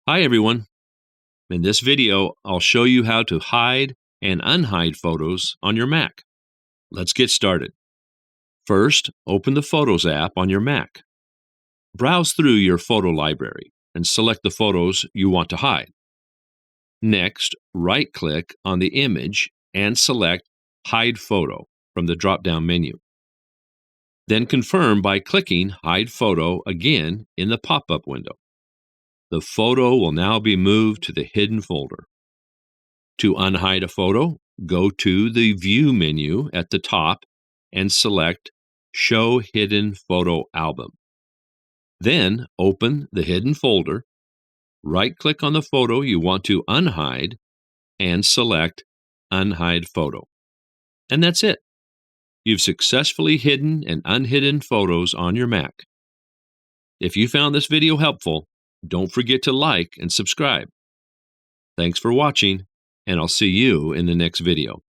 Hi everyone. In this video, I'll show you how to hide and unhide photos on your Mac. Let's get started. First, open the Photos app on your Mac. Browse through your photo library and select the photos you want to hide. Next, right-click on the image and select Hide Photo from the drop-down menu. Then confirm by clicking Hide Photo again in the pop-up window. The photo will now be moved to the hidden folder. To unhide a photo, go to the View menu at the top and select Show Hidden Photo Album. Then open the hidden folder, right-click on the photo you want to unhide, and select Unhide Photo. And that's it. You've successfully hidden and unhidden photos on your Mac. If you found this video helpful, don't forget to like and subscribe. Thanks for watching, and I'll see you in the next video.